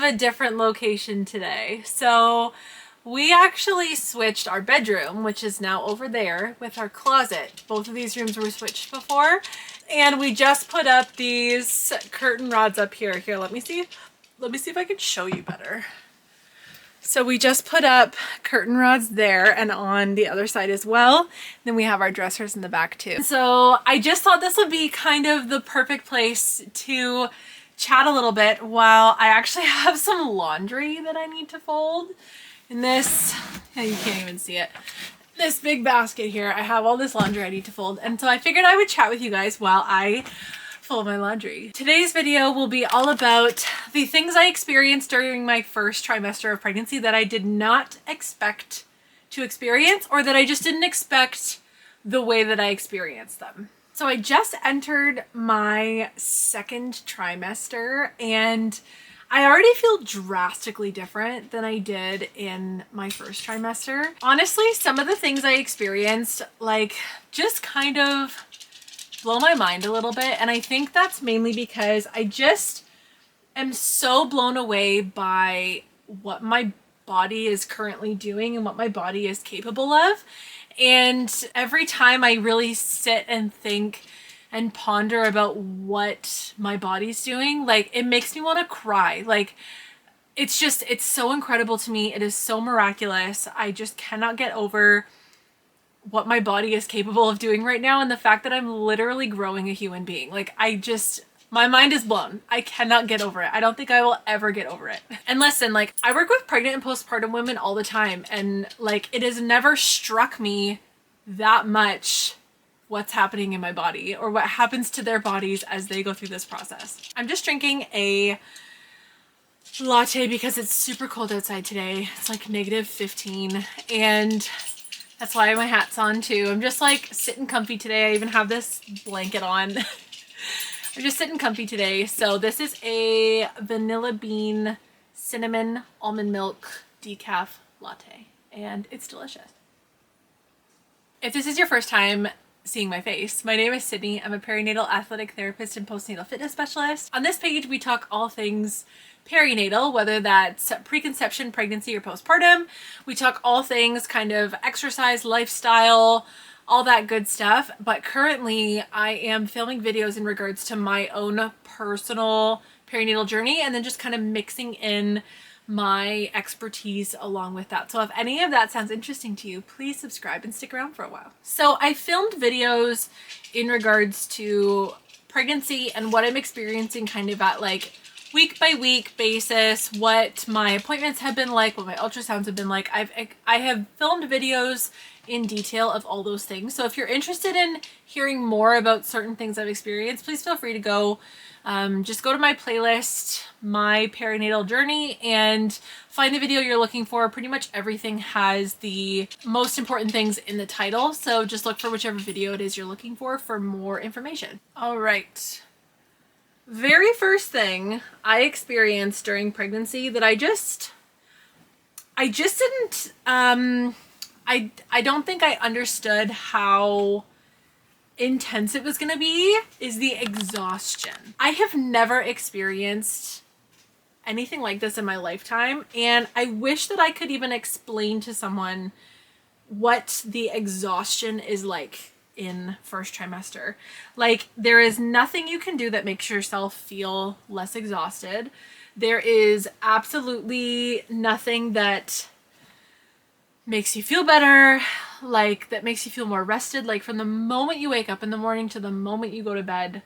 a different location today. So we actually switched our bedroom, which is now over there, with our closet. Both of these rooms were switched before. And we just put up these curtain rods up here. Here, let me see. Let me see if I can show you better. So we just put up curtain rods there and on the other side as well. Then we have our dressers in the back too. So I just thought this would be kind of the perfect place to chat a little bit while I actually have some laundry that I need to fold. In this, you can't even see it, this big basket here, I have all this laundry I need to fold. And so I figured I would chat with you guys while I fold my laundry. Today's video will be all about the things I experienced during my first trimester of pregnancy that I did not expect to experience, or that I just didn't expect the way that I experienced them. So I just entered my second trimester and I already feel drastically different than I did in my first trimester. Honestly, some of the things I experienced like just kind of blow my mind a little bit, and I think that's mainly because I just am so blown away by what my body is currently doing and what my body is capable of. And every time I really sit and think and ponder about what my body's doing, like, it makes me want to cry. Like, it's so incredible to me. It is so miraculous. I just cannot get over what my body is capable of doing right now, and the fact that I'm literally growing a human being. Like, my mind is blown. I cannot get over it. I don't think I will ever get over it. And listen, like, I work with pregnant and postpartum women all the time, and like, it has never struck me that much what's happening in my body or what happens to their bodies as they go through this process. I'm just drinking a latte because it's super cold outside today. It's like -15, and that's why my hat's on too. I'm just like sitting comfy today. I even have this blanket on. I'm just sitting comfy today. So this is a vanilla bean cinnamon almond milk decaf latte, and it's delicious. If this is your first time seeing my face, my name is Sydney. I'm a perinatal athletic therapist and postnatal fitness specialist. On this page, we talk all things perinatal, whether that's preconception, pregnancy, or postpartum. We talk all things kind of exercise, lifestyle, all that good stuff. But currently I am filming videos in regards to my own personal perinatal journey, and then just kind of mixing in my expertise along with that. So if any of that sounds interesting to you, please subscribe and stick around for a while. So I filmed videos in regards to pregnancy and what I'm experiencing kind of at like week by week basis, what my appointments have been like, what my ultrasounds have been like. I have filmed videos in detail of all those things. So if you're interested in hearing more about certain things I've experienced, please feel free to go just go to my playlist, My Perinatal Journey, and find the video you're looking for. Pretty much everything has the most important things in the title, so just look for whichever video it is you're looking for more information. All right. Very first thing I experienced during pregnancy that I didn't, I don't think I understood how intense it was going to be, is the exhaustion. I have never experienced anything like this in my lifetime, and I wish that I could even explain to someone what the exhaustion is like in first trimester. Like, there is nothing you can do that makes yourself feel less exhausted. There is absolutely nothing that makes you feel better, like that makes you feel more rested. Like, from the moment you wake up in the morning to the moment you go to bed,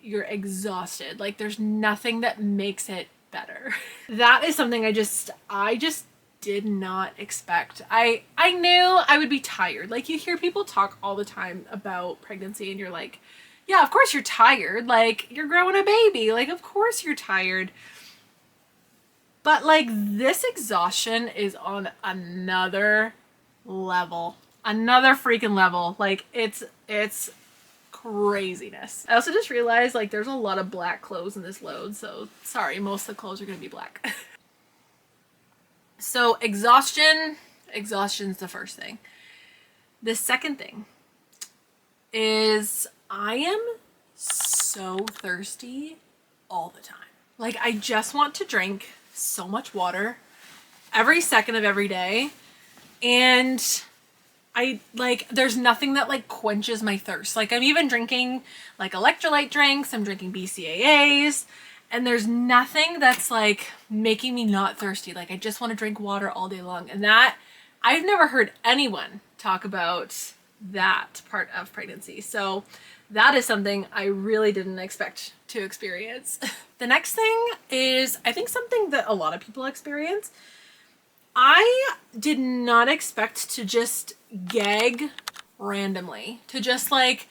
you're exhausted. Like, there's nothing that makes it better. That is something I just did not expect. I knew I would be tired. Like, you hear people talk all the time about pregnancy and you're like, yeah, of course you're tired. Like, you're growing a baby. Like, of course you're tired. But like, this exhaustion is on another level, another freaking level. Like, it's craziness. I also just realized, like, there's a lot of black clothes in this load, so sorry, most of the clothes are gonna be black. So exhaustion's the first thing. The second thing is I am so thirsty all the time. Like, I just want to drink so much water every second of every day. And there's nothing that like quenches my thirst. Like I'm even drinking like electrolyte drinks, I'm drinking BCAAs, and there's nothing that's like making me not thirsty. Like I just want to drink water all day long. And that, I've never heard anyone talk about that part of pregnancy. So that is something I really didn't expect to experience. The next thing is, I think something that a lot of people experience. I did not expect to just gag randomly, to just like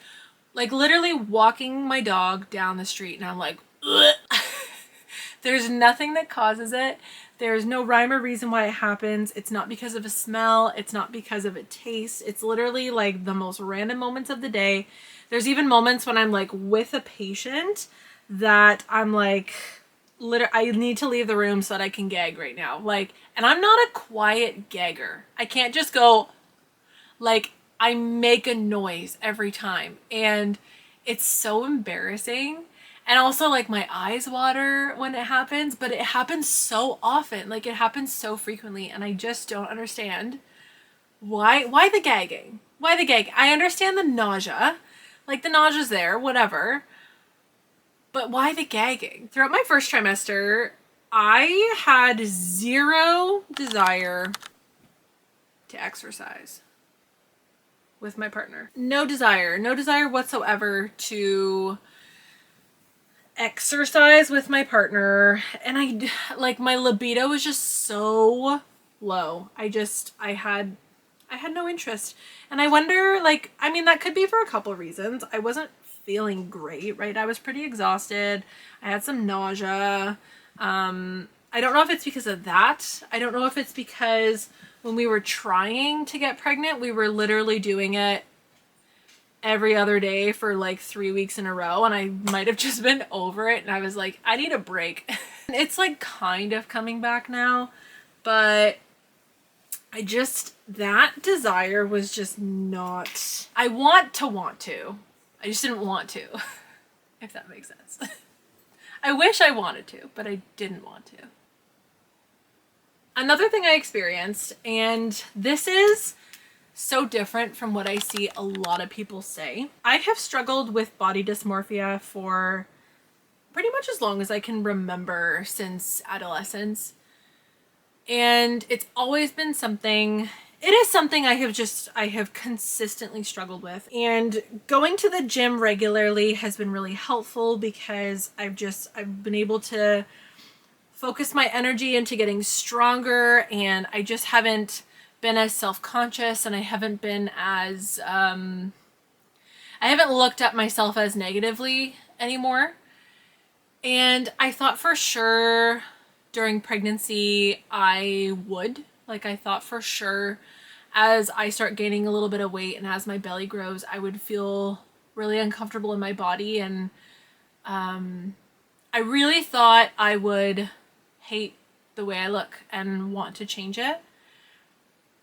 literally walking my dog down the street and I'm like, ugh. There's nothing that causes it. There's no rhyme or reason why it happens. It's not because of a smell. It's not because of a taste. It's literally like the most random moments of the day. There's even moments when I'm like with a patient that I'm like, I need to leave the room so that I can gag right now. Like, and I'm not a quiet gagger. I can't just go, like, I make a noise every time. And it's so embarrassing. And also, like, my eyes water when it happens, but it happens so often. Like, it happens so frequently, and I just don't understand why the gagging? Why the gag? I understand the nausea. Like, the nausea's there, whatever. But why the gagging? Throughout my first trimester, I had zero desire to exercise with my partner. No desire whatsoever to exercise with my partner. And my libido was just so low. I had no interest. And I wonder, like, I mean, that could be for a couple reasons. I wasn't feeling great, right? I was pretty exhausted. I had some nausea. I don't know if it's because of that. I don't know if it's because when we were trying to get pregnant, we were literally doing it every other day for like 3 weeks in a row, and I might have just been over it, and I was like, I need a break. It's like kind of coming back now, but that desire was just not, I want to. I just didn't want to, if that makes sense. I wish I wanted to, but I didn't want to. Another thing I experienced, and this is so different from what I see a lot of people say. I have struggled with body dysmorphia for pretty much as long as I can remember, since adolescence. And it's always been something, it is something I have consistently struggled with. And going to the gym regularly has been really helpful because I've been able to focus my energy into getting stronger, and I just haven't been as self-conscious, and I haven't been as, I haven't looked at myself as negatively anymore. And I thought for sure during pregnancy I would. Like, I thought for sure as I start gaining a little bit of weight and as my belly grows, I would feel really uncomfortable in my body. And I really thought I would hate the way I look and want to change it.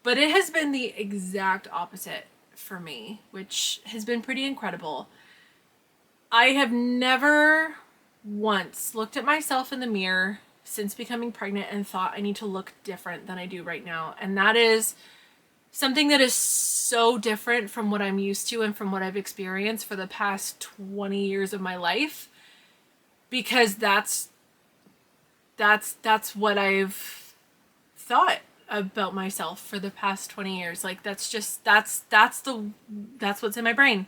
But it has been the exact opposite for me, which has been pretty incredible. I have never once looked at myself in the mirror since becoming pregnant and thought I need to look different than I do right now. And that is something that is so different from what I'm used to and from what I've experienced for the past 20 years of my life, because that's what I've thought about myself for the past 20 years. Like, that's what's in my brain.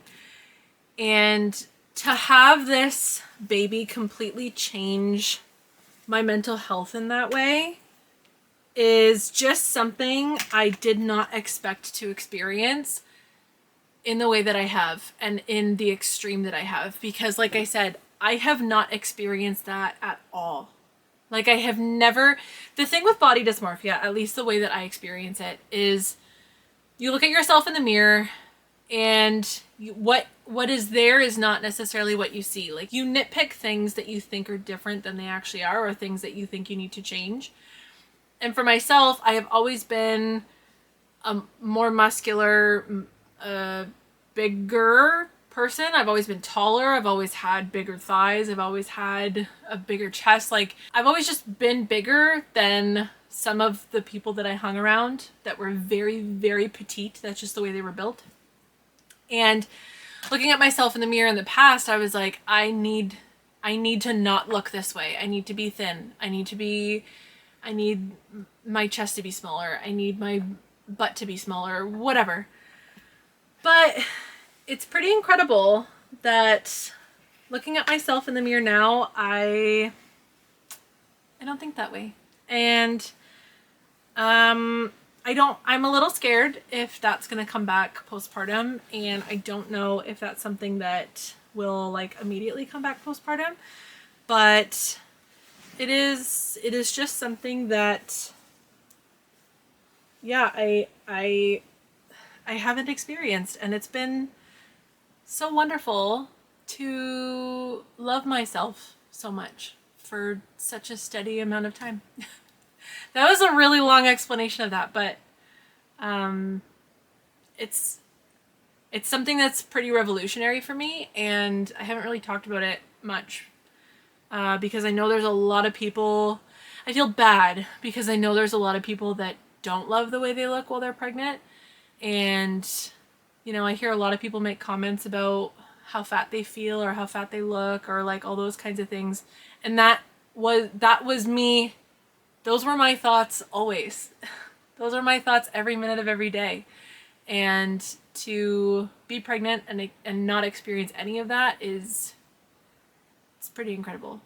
And to have this baby completely change my mental health in that way is just something I did not expect to experience in the way that I have and in the extreme that I have. Because like I said, I have not experienced that at all. Like, I have never, the thing with body dysmorphia, at least the way that I experience it, is you look at yourself in the mirror and what is there is not necessarily what you see. Like, you nitpick things that you think are different than they actually are, or things that you think you need to change. And for myself, I have always been a more muscular, bigger person. I've always been taller. I've always had bigger thighs. I've always had a bigger chest. Like, I've always just been bigger than some of the people that I hung around that were very, very petite. That's just the way they were built. And looking at myself in the mirror in the past, I was like, I need to not look this way. I need to be thin. I need my chest to be smaller. I need my butt to be smaller, whatever. But it's pretty incredible that looking at myself in the mirror now, I don't think that way. And I'm a little scared if that's going to come back postpartum, and I don't know if that's something that will like immediately come back postpartum, but it is just something that, yeah, I haven't experienced, and it's been so wonderful to love myself so much for such a steady amount of time. That was a really long explanation of that, but it's something that's pretty revolutionary for me, and I haven't really talked about it much because I know there's a lot of people. I feel bad because I know there's a lot of people that don't love the way they look while they're pregnant, and you know, I hear a lot of people make comments about how fat they feel or how fat they look or like all those kinds of things, and that was me. Those were my thoughts always. Those are my thoughts every minute of every day. And to be pregnant and not experience any of that it's pretty incredible.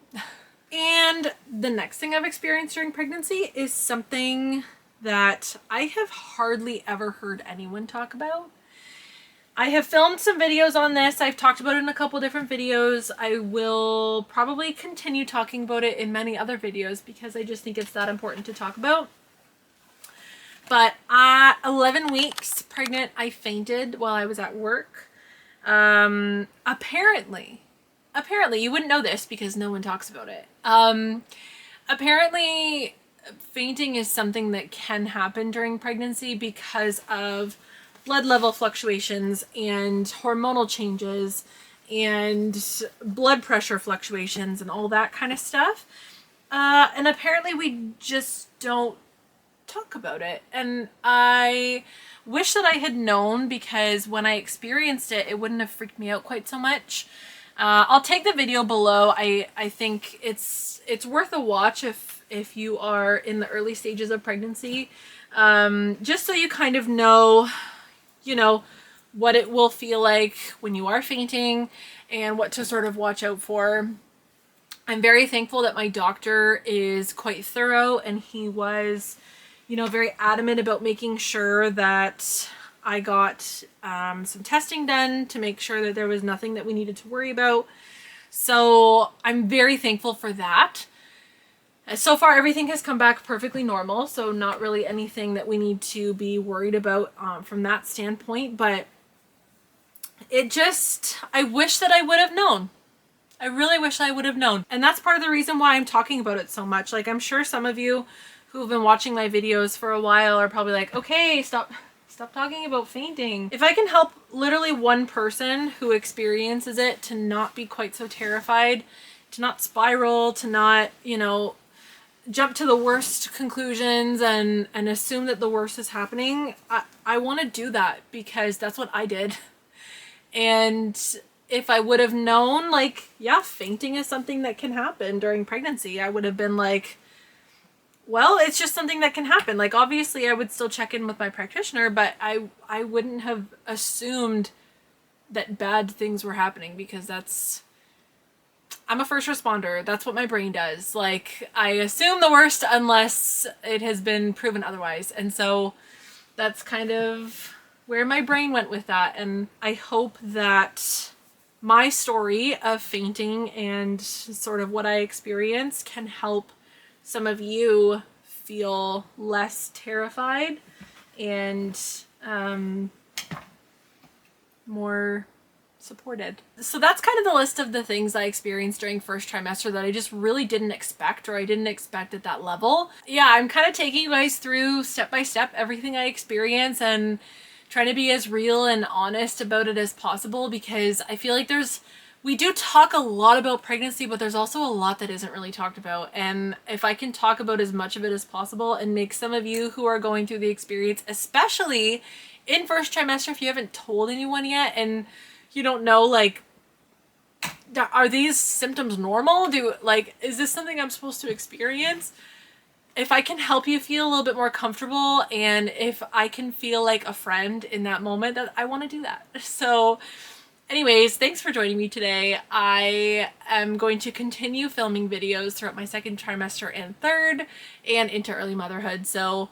And the next thing I've experienced during pregnancy is something that I have hardly ever heard anyone talk about. I have filmed some videos on this. I've talked about it in a couple different videos. I will probably continue talking about it in many other videos because I just think it's that important to talk about. But 11 weeks pregnant, I fainted while I was at work. Apparently, you wouldn't know this because no one talks about it. Apparently, fainting is something that can happen during pregnancy because of blood level fluctuations and hormonal changes and blood pressure fluctuations and all that kind of stuff. And apparently we just don't talk about it. And I wish that I had known, because when I experienced it, it wouldn't have freaked me out quite so much. I'll take the video below. I think it's worth a watch if you are in the early stages of pregnancy, just so you kind of know, you know, what it will feel like when you are fainting and what to sort of watch out for. I'm very thankful that my doctor is quite thorough, and he was, you know, very adamant about making sure that I got some testing done to make sure that there was nothing that we needed to worry about. So I'm very thankful for that. So far, everything has come back perfectly normal, so not really anything that we need to be worried about from that standpoint, but I wish that I would have known. I really wish I would have known. And that's part of the reason why I'm talking about it so much. Like, I'm sure some of you who have been watching my videos for a while are probably like, okay, stop talking about fainting. If I can help literally one person who experiences it to not be quite so terrified, to not spiral, to not, you know, jump to the worst conclusions and assume that the worst is happening, I want to do that because that's what I did. And if I would have known, like, yeah, fainting is something that can happen during pregnancy, I would have been like, well, it's just something that can happen. Like, obviously I would still check in with my practitioner, but I wouldn't have assumed that bad things were happening, because I'm a first responder. That's what my brain does. Like, I assume the worst unless it has been proven otherwise. And so that's kind of where my brain went with that. And I hope that my story of fainting and sort of what I experienced can help some of you feel less terrified and more supported. So that's kind of the list of the things I experienced during first trimester that I just really didn't expect, or I didn't expect at that level. Yeah, I'm kind of taking you guys through step by step everything I experienced and trying to be as real and honest about it as possible, because I feel like we do talk a lot about pregnancy, but there's also a lot that isn't really talked about. And if I can talk about as much of it as possible and make some of you who are going through the experience, especially in first trimester, if you haven't told anyone yet and you don't know, like, are these symptoms normal? Is this something I'm supposed to experience? If I can help you feel a little bit more comfortable, and if I can feel like a friend in that moment, that I want to do that. So anyways, thanks for joining me today. I am going to continue filming videos throughout my second trimester and third and into early motherhood. So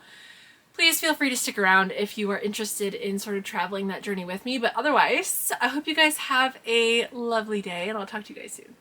please feel free to stick around if you are interested in sort of traveling that journey with me. But otherwise, I hope you guys have a lovely day, and I'll talk to you guys soon.